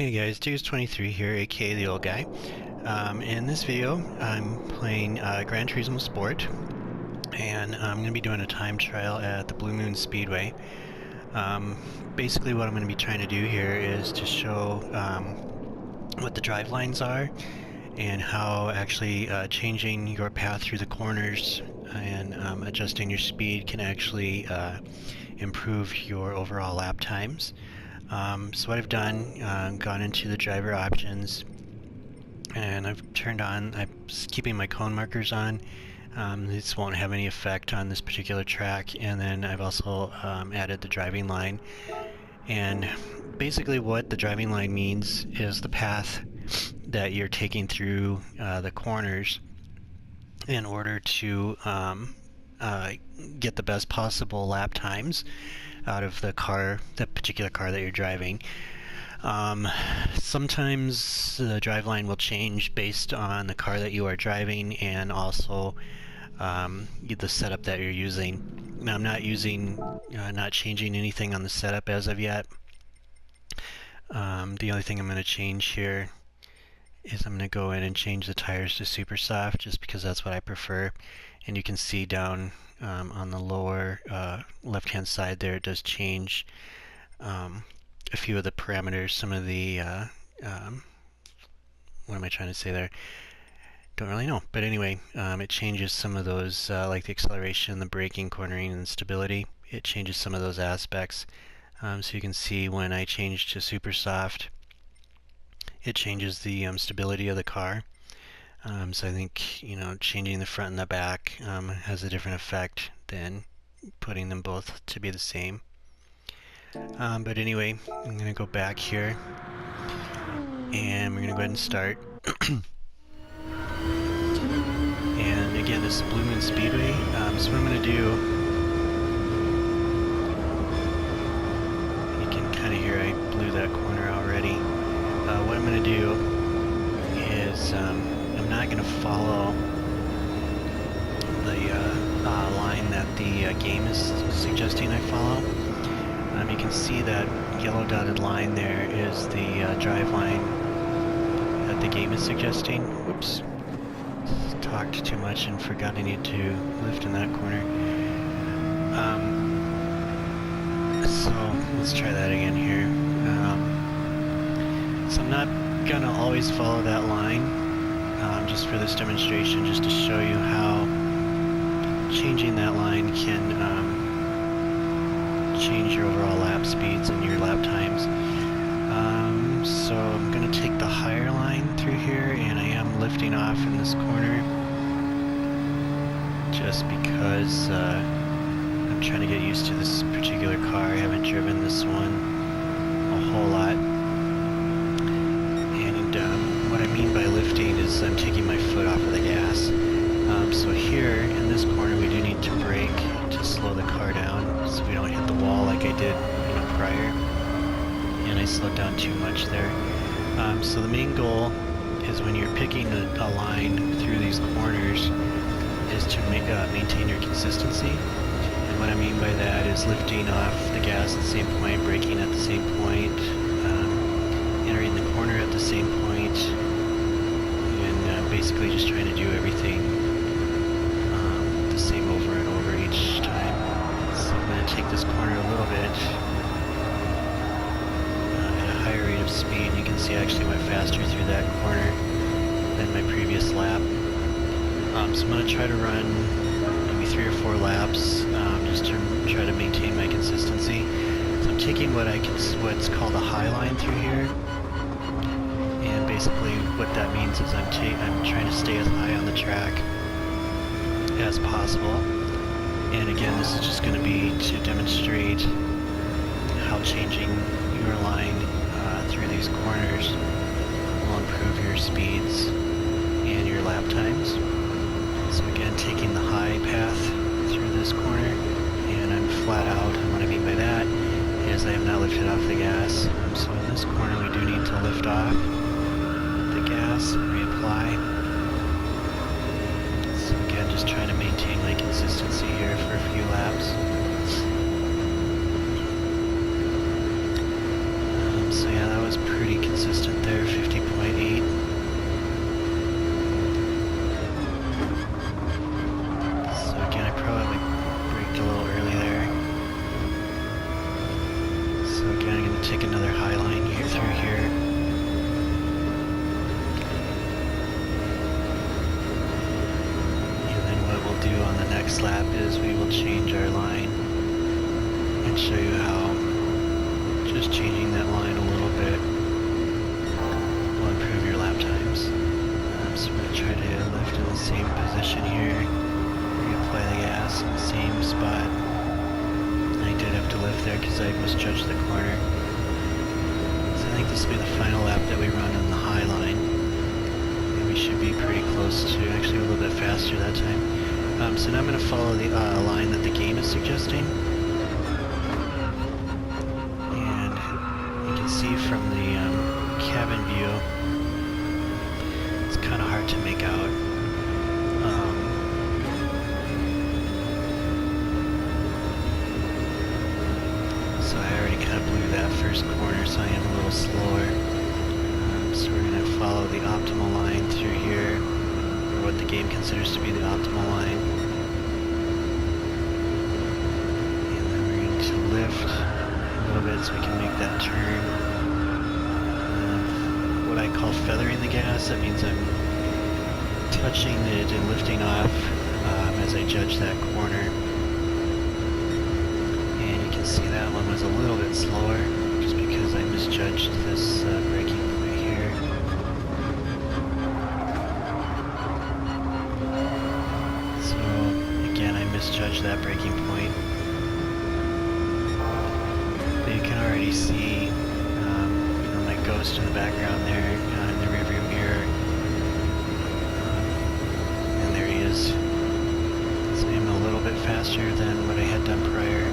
Hey guys, Dudes23 here, aka the old guy. In this video, I'm playing Gran Turismo Sport, and I'm going to be doing a time trial at the Blue Moon Speedway. Basically what I'm going to be trying to do here is to show what the drive lines are and how actually changing your path through the corners and adjusting your speed can actually improve your overall lap times. So what I've done, gone into the driver options, and I've turned on, I'm keeping my cone markers on. This won't have any effect on this particular track, and then I've also added the driving line. And basically what the driving line means is the path that you're taking through the corners in order to get the best possible lap times out of the car, that particular car that you're driving. Sometimes the driveline will change based on the car that you are driving and also the setup that you're using. Now I'm not changing anything on the setup as of yet. The only thing I'm going to change here is I'm going to go in and change the tires to super soft just because that's what I prefer. And you can see down on the lower left hand side there, it does change a few of the parameters, some of the what am I trying to say there? Don't really know, but anyway, it changes some of those like the acceleration, the braking, cornering, and stability. It changes some of those aspects. So you can see when I change to super soft, it changes the stability of the car. So I think, changing the front and the back has a different effect than putting them both to be the same. But anyway, I'm going to go back here, and we're going to go ahead and start. And again, this is Blue Moon Speedway. So what I'm going to do, you can kind of hear I blew that corner already. What I'm going to do is I'm not going to follow the line that the game is suggesting I follow. You can see that yellow dotted line there is the drive line that the game is suggesting. Whoops. Talked too much and forgot I need to lift in that corner. So let's try that again here. So I'm not going to always follow that line. Just for this demonstration, just to show you how changing that line can change your overall lap speeds and your lap times. So I'm going to take the higher line through here, and I am lifting off in this corner just because I'm trying to get used to this particular car. I haven't driven this one a whole lot. What I mean by lifting is I'm taking my foot off of the gas. So here in this corner we do need to brake to slow the car down so we don't hit the wall like I did prior. And I slowed down too much there. So the main goal is when you're picking a line through these corners is to maintain your consistency. And what I mean by that is lifting off the gas at the same point, braking at the same point, entering the corner at the same point, and basically just trying to do everything the same over and over each time. So I'm going to take this corner a little bit at a higher rate of speed. You can see I actually went faster through that corner than my previous lap. So I'm going to try to run maybe 3 or 4 laps just to try to maintain my consistency. So I'm taking what's called a high line through here. And basically what that means is I'm trying to stay as high on the track as possible. And again, this is just going to be to demonstrate how changing your line through these corners will improve your speeds and your lap times. So again, taking the high path through this corner, and I'm flat out. And what I mean by that is I have not lifted off the gas. So in this corner we do need to lift off the gas and reapply. So again, just trying to maintain my consistency here for a few laps. So yeah, that was pretty consistent. next lap is we will change our line and show you how just changing that line a little bit will improve your lap times. So I'm going to try to lift in the same position here, reapply the gas in the same spot. I did have to lift there because I misjudged the corner. So I think this will be the final lap that we run on the high line. And we should be pretty close to, actually a little bit faster that time. So now I'm going to follow the line that the game is suggesting. And you can see from the cabin view, it's kind of hard to make out. So I already kind of blew that first corner, so I am a little slower. So we're going to follow the optimal line through here, or what the game considers to be the optimal line. And then we're going to lift a little bit so we can make that turn. What I call feathering the gas, that means I'm touching it and lifting off as I judge that corner. See, that one was a little bit slower just because I misjudged this braking point here. So again, I misjudged that braking point. But you can already see my ghost in the background there in the rearview mirror. And there he is. So I'm a little bit faster than what I had done prior.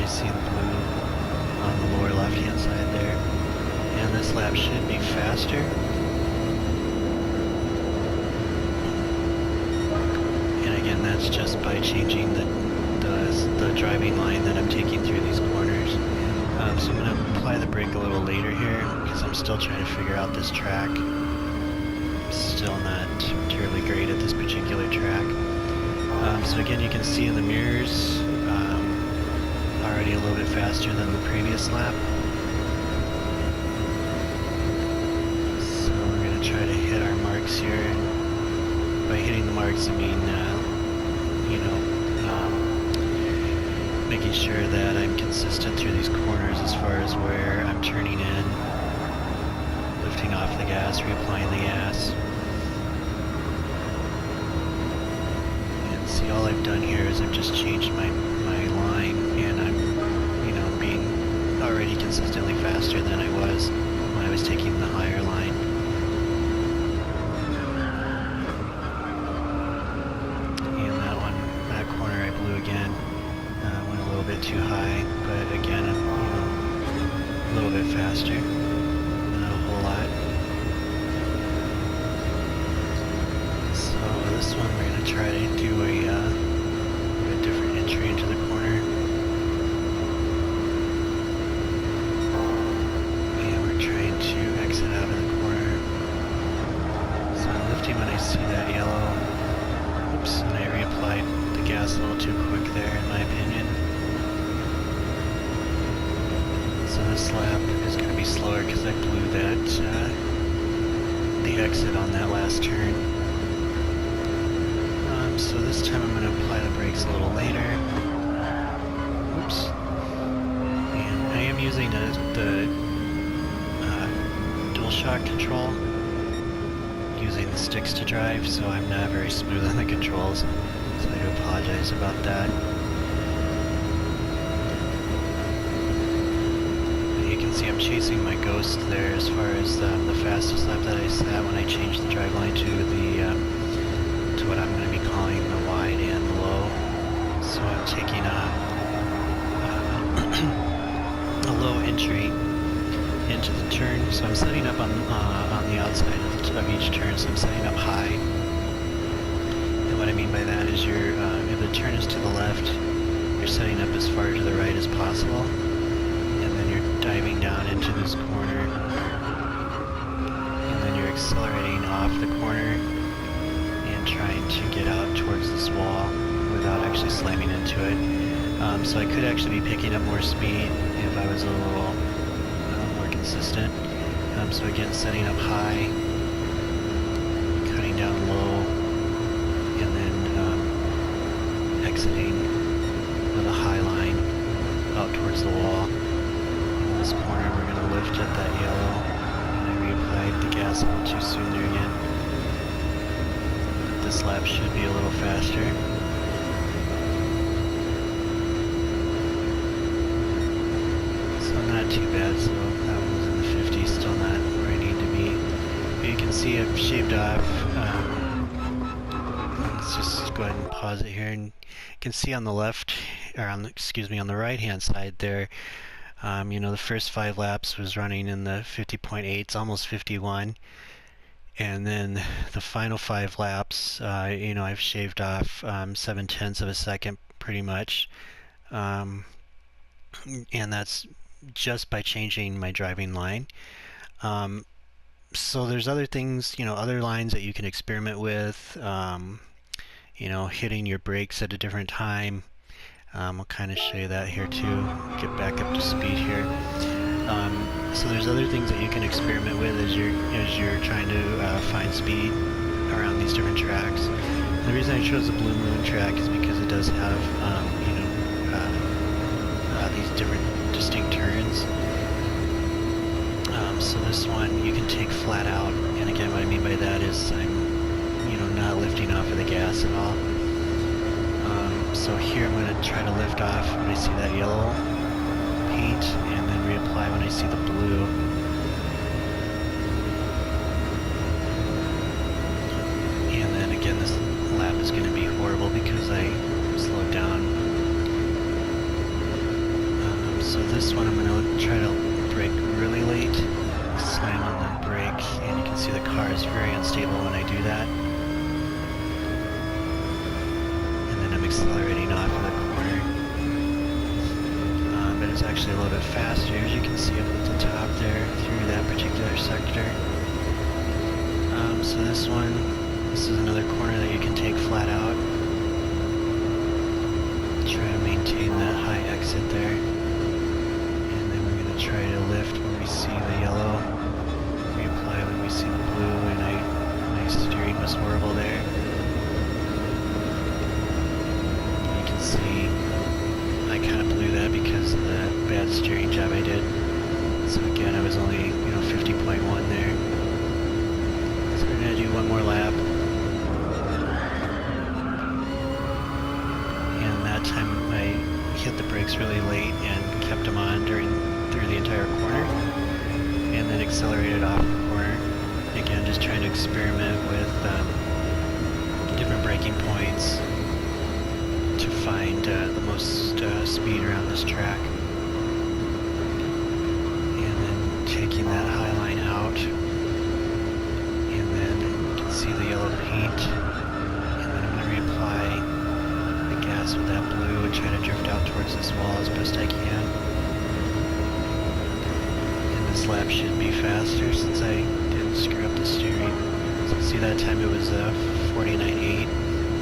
See the blue on the lower left-hand side there. And this lap should be faster. And again, that's just by changing the driving line that I'm taking through these corners. So I'm going to apply the brake a little later here because I'm still trying to figure out this track. I'm still not terribly great at this particular track. So again, you can see in the mirrors, already a little bit faster than the previous lap. So we're going to try to hit our marks here. By hitting the marks, I mean, making sure that I'm consistent through these corners as far as where I'm turning in, lifting off the gas, reapplying the gas. And see, all I've done here is I've just changed my line, and I'm being already consistently faster than I was when I was taking the higher line. And that corner I blew again, went a little bit too high, but again, a little bit faster, not a whole lot. So this one we're going to try to do a different entry into the corner. And we're trying to exit out of the corner. So I'm lifting when I see that yellow. Oops, and I reapplied the gas a little too quick there, in my opinion. So this lap is going to be slower because I blew the exit on that last turn. So this time I'm going to apply the brakes a little later. Oops. And I am using the dual shock control, using the sticks to drive, so I'm not very smooth on the controls. So I do apologize about that. But you can see I'm chasing my ghost there as far as the fastest lap that I sat when I changed the driveline to what I'm going to be calling the wide and the low. So I'm taking a low entry into the turn. So I'm setting up on the outside of each turn. So I'm setting up high. And what I mean by that is if the turn is to the left, you're setting up as far to the right as possible. And then you're diving down into this corner. And then you're accelerating off the corner, trying to get out towards this wall without actually slamming into it. So I could actually be picking up more speed if I was a little consistent. So again, setting up high, cutting down low, and then exiting with a high line out towards the wall. In this corner, we're going to lift at that yellow, and I reapplied the gas a little too soon there again. This lap should be a little faster. So not too bad, so that one was in the 50s, still not where I need to be. But you can see I've shaved off. Let's just go ahead and pause it here, and you can see on the left, or on the right hand side there, you know, the first 5 laps was running in the 50.8s, almost 51. And then the final 5 laps, you know, I've shaved off 7/10 of a second pretty much. And that's just by changing my driving line. So there's other things, you know, other lines that you can experiment with, you know, hitting your brakes at a different time. I'll kind of show you that here too, get back up to speed here. So there's other things that you can experiment with as you're trying to find speed around these different tracks. And the reason I chose the Blue Moon track is because it does have, you know, these different distinct turns. So this one you can take flat out, and again, what I mean by that is I'm, you know, not lifting off of the gas at all. So here I'm going to try to lift off when I see that yellow paint, and then reapply when I see the blue. And then again, this lap is going to be horrible because I slowed down. So this one I'm going to try to brake really late, slam on the brake, and you can see the car is very unstable when I do that. Accelerating off of the corner, but it's actually a little bit faster, as you can see up at the top there through that particular sector. So this is another corner that you can take flat out. Try to maintain that high exit there, and then we're going to try to lift when we see the yellow, reapply when we see the blue, and my steering was horrible there. See, I kind of blew that because of the bad steering job I did. So again, I was only, you know, 50.1 there. So we're going to do one more lap. And that time I hit the brakes really late and kept them on through the entire corner. And then accelerated off the corner. Again, just trying to experiment with different braking points to find the most speed around this track. And then taking that high line out, and then you can see the yellow paint, and then I'm going to reapply the gas with that blue and try to drift out towards this wall as best I can. And this lap should be faster since I didn't screw up the steering. So see, that time it was 49.8,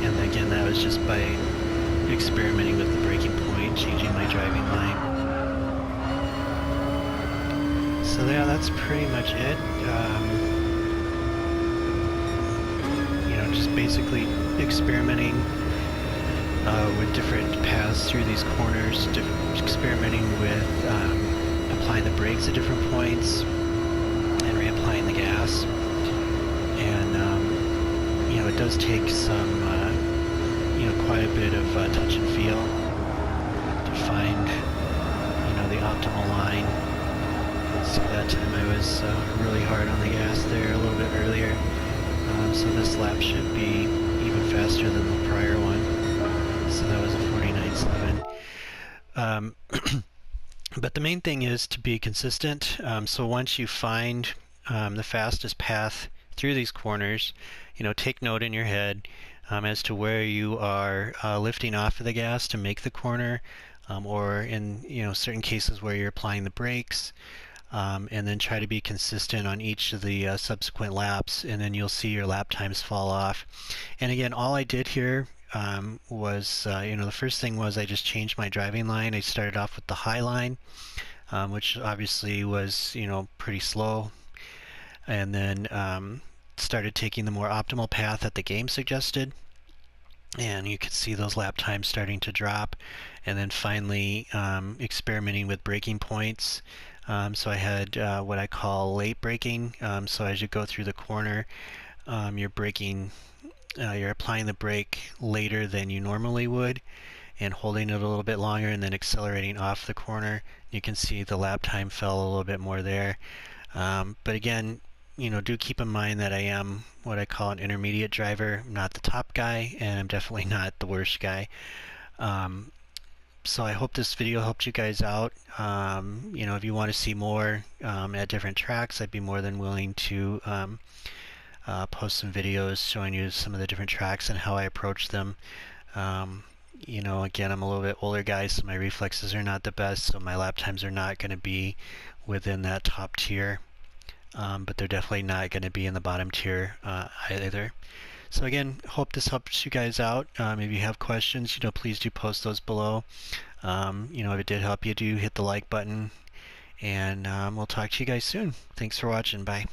and again that was just by experimenting with the braking point, changing my driving line. So yeah, that's pretty much it. You know, just basically experimenting with different paths through these corners, experimenting with applying the brakes at different points and reapplying the gas. And you know, it does take some you know, quite a bit of touch and feel to find, you know, the optimal line. So that time I was really hard on the gas there a little bit earlier. So this lap should be even faster than the prior one. So that was a 49.7. But the main thing is to be consistent. So once you find the fastest path through these corners, you know, take note in your head as to where you are lifting off of the gas to make the corner, or in, you know, certain cases where you're applying the brakes, and then try to be consistent on each of the subsequent laps, and then you'll see your lap times fall off. And again, all I did here was, you know, the first thing was I just changed my driving line. I started off with the high line, which obviously was, pretty slow. And then started taking the more optimal path that the game suggested. And you could see those lap times starting to drop. And then finally experimenting with braking points. So I had what I call late braking. So as you go through the corner, you're braking, you're applying the brake later than you normally would, and holding it a little bit longer, and then accelerating off the corner. You can see the lap time fell a little bit more there. But again, do keep in mind that I am what I call an intermediate driver. I'm not the top guy, and I'm definitely not the worst guy. So I hope this video helped you guys out. If you want to see more at different tracks, I'd be more than willing to post some videos showing you some of the different tracks and how I approach them. Again, I'm a little bit older guy, so my reflexes are not the best, so my lap times are not going to be within that top tier. But they're definitely not going to be in the bottom tier either. So again, hope this helps you guys out. If you have questions, please do post those below. If it did help you, do hit the like button, and we'll talk to you guys soon. Thanks for watching. Bye.